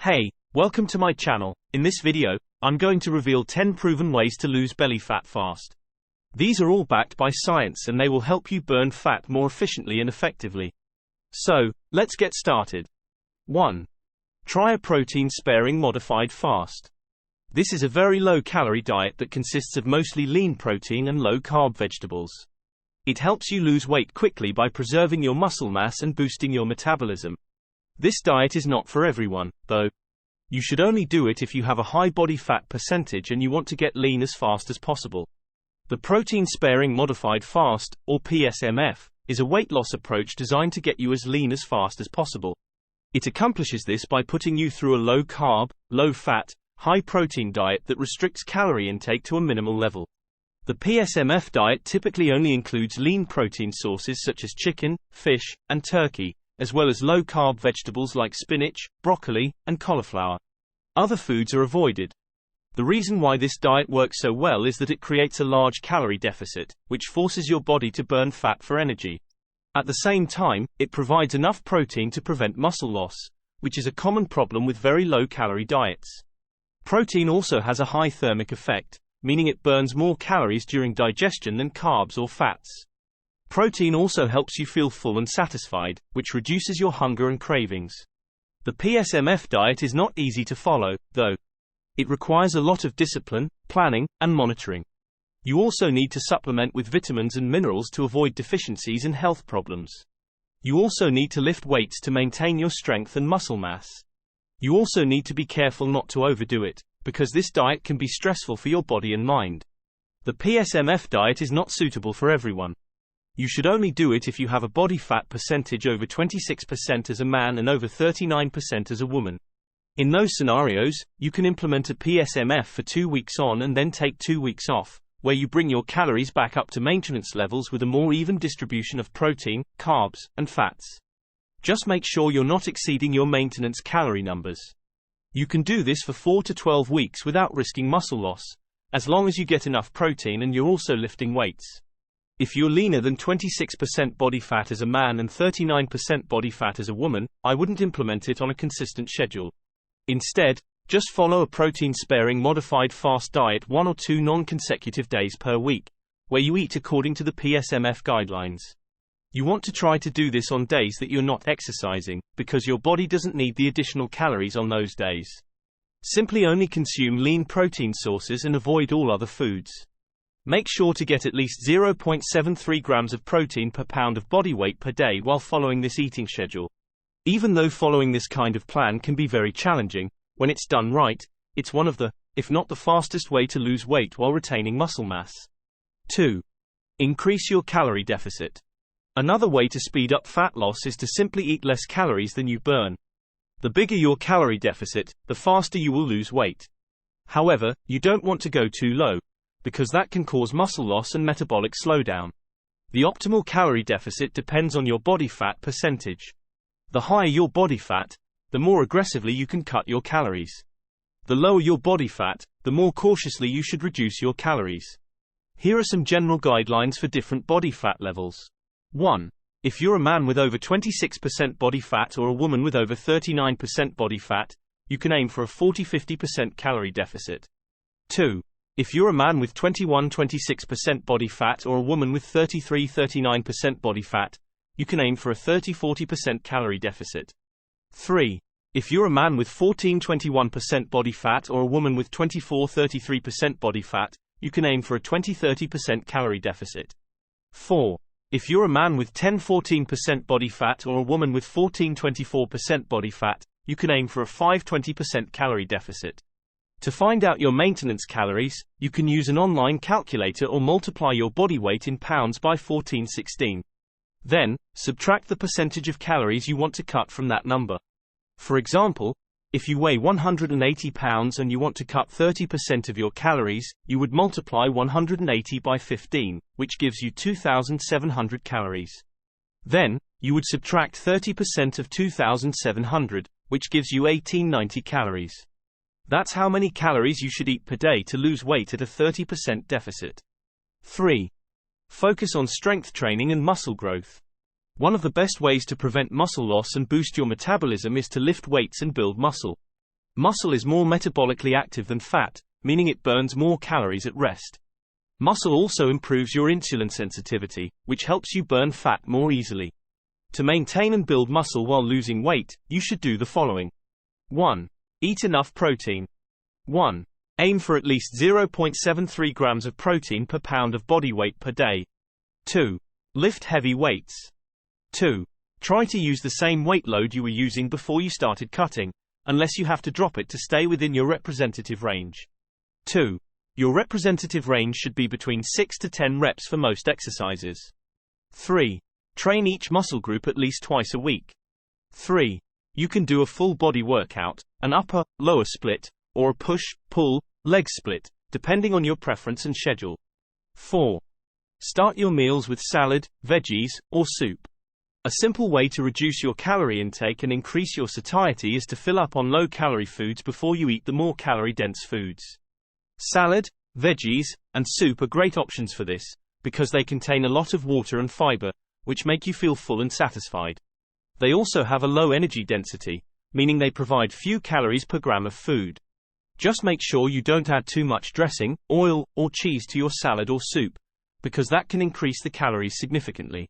Hey, welcome to my channel. In this video, I'm going to reveal 10 proven ways to lose belly fat fast. These are all backed by science and they will help you burn fat more efficiently and effectively. So, let's get started. 1. Try a protein-sparing modified fast. This is a very low-calorie diet that consists of mostly lean protein and low-carb vegetables. It helps you lose weight quickly by preserving your muscle mass and boosting your metabolism. This diet is not for everyone, though. You should only do it if you have a high body fat percentage and you want to get lean as fast as possible. The protein-sparing modified fast, or PSMF, is a weight loss approach designed to get you as lean as fast as possible. It accomplishes this by putting you through a low-carb, low-fat, high-protein diet that restricts calorie intake to a minimal level. The PSMF diet typically only includes lean protein sources such as chicken, fish, and turkey, as well as low-carb vegetables like spinach, broccoli, and cauliflower. Other foods are avoided. The reason why this diet works so well is that it creates a large calorie deficit, which forces your body to burn fat for energy. At the same time, it provides enough protein to prevent muscle loss, which is a common problem with very low-calorie diets. Protein also has a high thermic effect, meaning it burns more calories during digestion than carbs or fats. Protein also helps you feel full and satisfied, which reduces your hunger and cravings. The PSMF diet is not easy to follow, though. It requires a lot of discipline, planning, and monitoring. You also need to supplement with vitamins and minerals to avoid deficiencies and health problems. You also need to lift weights to maintain your strength and muscle mass. You also need to be careful not to overdo it, because this diet can be stressful for your body and mind. The PSMF diet is not suitable for everyone. You should only do it if you have a body fat percentage over 26% as a man and over 39% as a woman. In those scenarios, you can implement a PSMF for 2 weeks on and then take 2 weeks off, where you bring your calories back up to maintenance levels with a more even distribution of protein, carbs, and fats. Just make sure you're not exceeding your maintenance calorie numbers. You can do this for 4 to 12 weeks without risking muscle loss, as long as you get enough protein and you're also lifting weights. If you're leaner than 26% body fat as a man and 39% body fat as a woman, I wouldn't implement it on a consistent schedule. Instead, just follow a protein-sparing modified fast diet 1 or 2 non-consecutive days per week, where you eat according to the PSMF guidelines. You want to try to do this on days that you're not exercising, because your body doesn't need the additional calories on those days. Simply only consume lean protein sources and avoid all other foods. Make sure to get at least 0.73 grams of protein per pound of body weight per day while following this eating schedule. Even though following this kind of plan can be very challenging, when it's done right, it's one of the, if not the fastest way to lose weight while retaining muscle mass. 2. Increase your calorie deficit. Another way to speed up fat loss is to simply eat less calories than you burn. The bigger your calorie deficit, the faster you will lose weight. However, you don't want to go too low, because that can cause muscle loss and metabolic slowdown. The optimal calorie deficit depends on your body fat percentage. The higher your body fat, the more aggressively you can cut your calories. The lower your body fat, the more cautiously you should reduce your calories. Here are some general guidelines for different body fat levels. 1. If you're a man with over 26% body fat or a woman with over 39% body fat, you can aim for a 40-50% calorie deficit. 2. If you're a man with 21-26% body fat or a woman with 33-39% body fat, you can aim for a 30-40% calorie deficit. 3. If you're a man with 14-21% body fat or a woman with 24-33% body fat, you can aim for a 20-30% calorie deficit. 4. If you're a man with 10-14% body fat or a woman with 14-24% body fat, you can aim for a 5-20% calorie deficit. To find out your maintenance calories, you can use an online calculator or multiply your body weight in pounds by 1416. Then, subtract the percentage of calories you want to cut from that number. For example, if you weigh 180 pounds and you want to cut 30% of your calories, you would multiply 180 by 15, which gives you 2,700 calories. Then, you would subtract 30% of 2,700, which gives you 1,890 calories. That's how many calories you should eat per day to lose weight at a 30% deficit. 3. Focus on strength training and muscle growth. One of the best ways to prevent muscle loss and boost your metabolism is to lift weights and build muscle. Muscle is more metabolically active than fat, meaning it burns more calories at rest. Muscle also improves your insulin sensitivity, which helps you burn fat more easily. To maintain and build muscle while losing weight, you should do the following. 1. Eat enough protein. 1. Aim for at least 0.73 grams of protein per pound of body weight per day. 2. Lift heavy weights. 2. Try to use the same weight load you were using before you started cutting, unless you have to drop it to stay within your representative range. 2. Your representative range should be between 6 to 10 reps for most exercises. 3. Train each muscle group at least twice a week. 3. You can do a full body workout, an upper, lower split, or a push, pull, leg split, depending on your preference and schedule. 4. Start your meals with salad, veggies, or soup. A simple way to reduce your calorie intake and increase your satiety is to fill up on low-calorie foods before you eat the more calorie-dense foods. Salad, veggies, and soup are great options for this, because they contain a lot of water and fiber, which make you feel full and satisfied. They also have a low energy density, meaning they provide few calories per gram of food. Just make sure you don't add too much dressing, oil, or cheese to your salad or soup, because that can increase the calories significantly.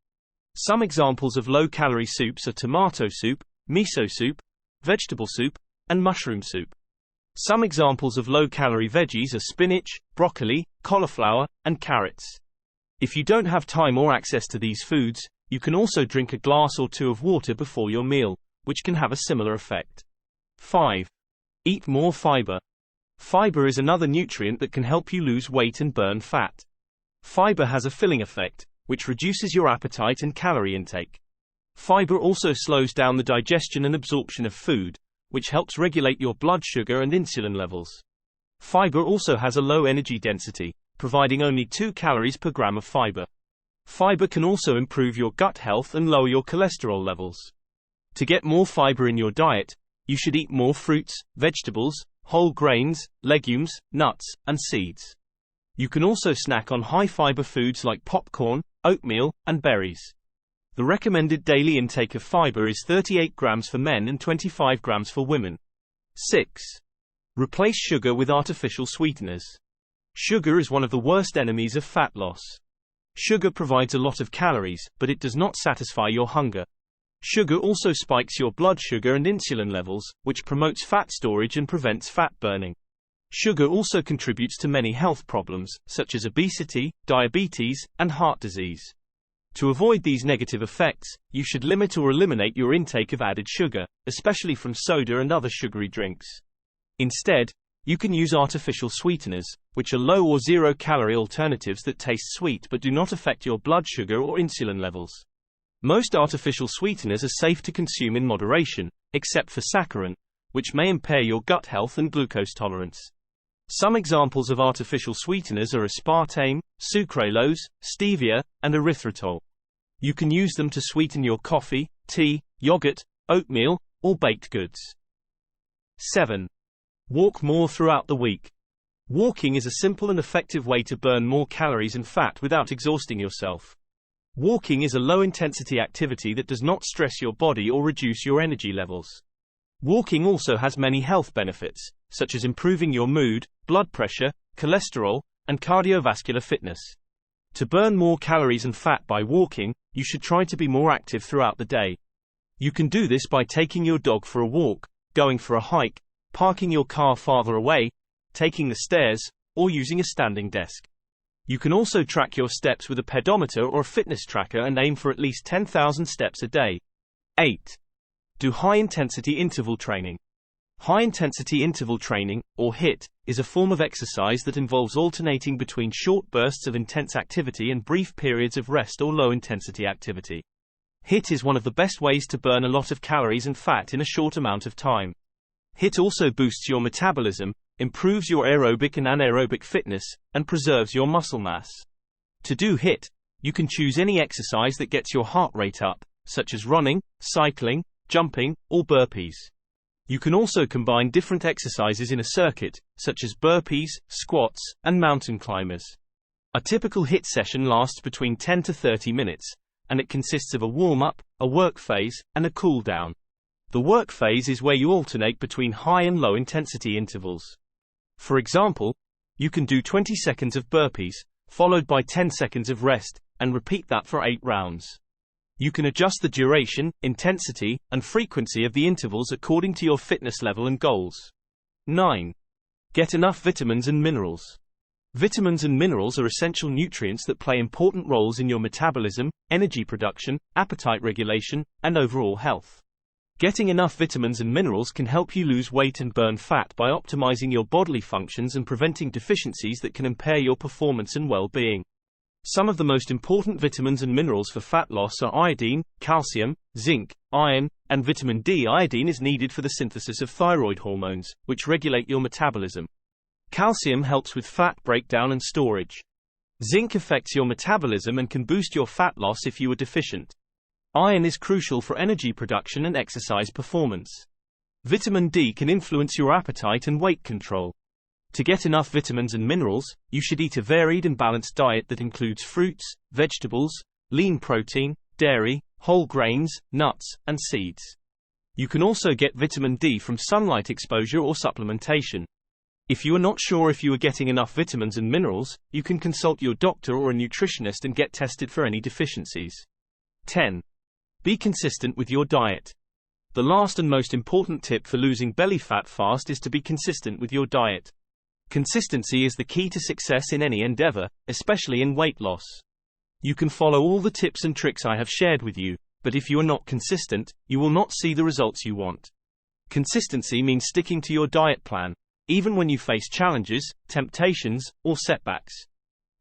Some examples of low-calorie soups are tomato soup, miso soup, vegetable soup, and mushroom soup. Some examples of low-calorie veggies are spinach, broccoli, cauliflower, and carrots. If you don't have time or access to these foods, you can also drink a glass or two of water before your meal, which can have a similar effect. 5. Eat more fiber. Fiber is another nutrient that can help you lose weight and burn fat. Fiber has a filling effect, which reduces your appetite and calorie intake. Fiber also slows down the digestion and absorption of food, which helps regulate your blood sugar and insulin levels. Fiber also has a low energy density, providing only 2 calories per gram of fiber. Fiber can also improve your gut health and lower your cholesterol levels. To get more fiber in your diet, you should eat more fruits, vegetables, whole grains, legumes, nuts, and seeds. You can also snack on high-fiber foods like popcorn, oatmeal, and berries. The recommended daily intake of fiber is 38 grams for men and 25 grams for women. 6. Replace sugar with artificial sweeteners. Sugar is one of the worst enemies of fat loss. Sugar provides a lot of calories, but it does not satisfy your hunger. Sugar also spikes your blood sugar and insulin levels, which promotes fat storage and prevents fat burning. Sugar also contributes to many health problems, such as obesity, diabetes, and heart disease. To avoid these negative effects, you should limit or eliminate your intake of added sugar, especially from soda and other sugary drinks. Instead, you can use artificial sweeteners, which are low or zero-calorie alternatives that taste sweet but do not affect your blood sugar or insulin levels. Most artificial sweeteners are safe to consume in moderation, except for saccharin, which may impair your gut health and glucose tolerance. Some examples of artificial sweeteners are aspartame, sucralose, stevia, and erythritol. You can use them to sweeten your coffee, tea, yogurt, oatmeal, or baked goods. 7. Walk more throughout the week. Walking is a simple and effective way to burn more calories and fat without exhausting yourself. Walking is a low-intensity activity that does not stress your body or reduce your energy levels. Walking also has many health benefits, such as improving your mood, blood pressure, cholesterol, and cardiovascular fitness. To burn more calories and fat by walking, you should try to be more active throughout the day. You can do this by taking your dog for a walk, going for a hike, parking your car farther away, taking the stairs, or using a standing desk. You can also track your steps with a pedometer or a fitness tracker and aim for at least 10,000 steps a day. 8. Do high-intensity interval training. High-intensity interval training, or HIIT, is a form of exercise that involves alternating between short bursts of intense activity and brief periods of rest or low-intensity activity. HIIT is one of the best ways to burn a lot of calories and fat in a short amount of time. HIIT also boosts your metabolism, improves your aerobic and anaerobic fitness, and preserves your muscle mass. To do HIIT, you can choose any exercise that gets your heart rate up, such as running, cycling, jumping, or burpees. You can also combine different exercises in a circuit, such as burpees, squats, and mountain climbers. A typical HIIT session lasts between 10 to 30 minutes, and it consists of a warm-up, a work phase, and a cool-down. The work phase is where you alternate between high and low intensity intervals. For example, you can do 20 seconds of burpees, followed by 10 seconds of rest, and repeat that for 8 rounds. You can adjust the duration, intensity, and frequency of the intervals according to your fitness level and goals. 9. Get enough vitamins and minerals. Vitamins and minerals are essential nutrients that play important roles in your metabolism, energy production, appetite regulation, and overall health. Getting enough vitamins and minerals can help you lose weight and burn fat by optimizing your bodily functions and preventing deficiencies that can impair your performance and well-being. Some of the most important vitamins and minerals for fat loss are iodine, calcium, zinc, iron, and vitamin D. Iodine is needed for the synthesis of thyroid hormones, which regulate your metabolism. Calcium helps with fat breakdown and storage. Zinc affects your metabolism and can boost your fat loss if you are deficient. Iron is crucial for energy production and exercise performance. Vitamin D can influence your appetite and weight control. To get enough vitamins and minerals, you should eat a varied and balanced diet that includes fruits, vegetables, lean protein, dairy, whole grains, nuts, and seeds. You can also get vitamin D from sunlight exposure or supplementation. If you are not sure if you are getting enough vitamins and minerals, you can consult your doctor or a nutritionist and get tested for any deficiencies. 10. Be consistent with your diet. The last and most important tip for losing belly fat fast is to be consistent with your diet. Consistency is the key to success in any endeavor, especially in weight loss. You can follow all the tips and tricks I have shared with you, but if you are not consistent, you will not see the results you want. Consistency means sticking to your diet plan, even when you face challenges, temptations, or setbacks.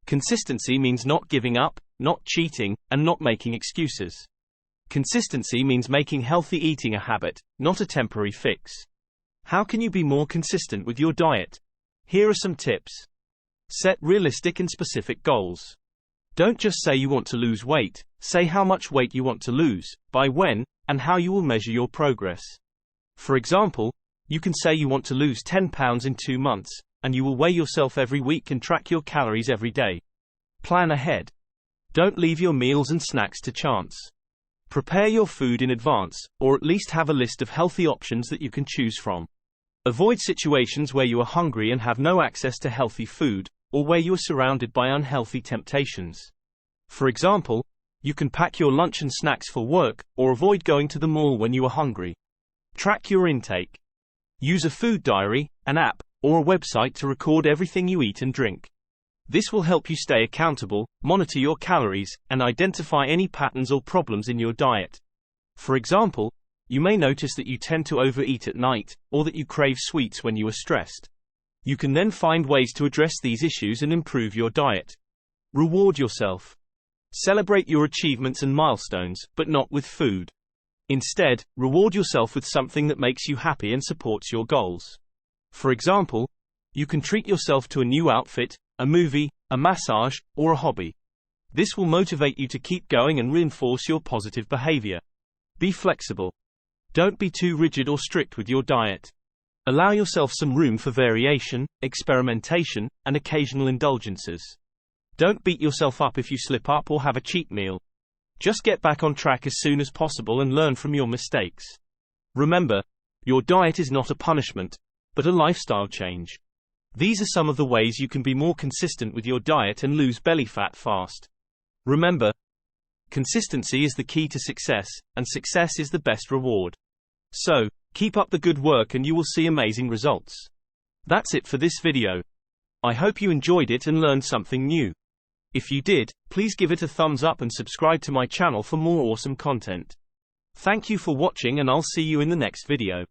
Consistency means not giving up, not cheating, and not making excuses. Consistency means making healthy eating a habit, not a temporary fix. How can you be more consistent with your diet? Here are some tips. Set realistic and specific goals. Don't just say you want to lose weight, say how much weight you want to lose, by when, and how you will measure your progress. For example, you can say you want to lose 10 pounds in 2 months, and you will weigh yourself every week and track your calories every day. Plan ahead. Don't leave your meals and snacks to chance. Prepare your food in advance, or at least have a list of healthy options that you can choose from. Avoid situations where you are hungry and have no access to healthy food, or where you are surrounded by unhealthy temptations. For example, you can pack your lunch and snacks for work, or avoid going to the mall when you are hungry. Track your intake. Use a food diary, an app, or a website to record everything you eat and drink. This will help you stay accountable, monitor your calories, and identify any patterns or problems in your diet. For example, you may notice that you tend to overeat at night, or that you crave sweets when you are stressed. You can then find ways to address these issues and improve your diet. Reward yourself. Celebrate your achievements and milestones, but not with food. Instead, reward yourself with something that makes you happy and supports your goals. For example, you can treat yourself to a new outfit, a movie, a massage, or a hobby. This will motivate you to keep going and reinforce your positive behavior. Be flexible. Don't be too rigid or strict with your diet. Allow yourself some room for variation, experimentation, and occasional indulgences. Don't beat yourself up if you slip up or have a cheat meal. Just get back on track as soon as possible and learn from your mistakes. Remember, your diet is not a punishment, but a lifestyle change. These are some of the ways you can be more consistent with your diet and lose belly fat fast. Remember, consistency is the key to success, and success is the best reward. So, keep up the good work and you will see amazing results. That's it for this video. I hope you enjoyed it and learned something new. If you did, please give it a thumbs up and subscribe to my channel for more awesome content. Thank you for watching and I'll see you in the next video.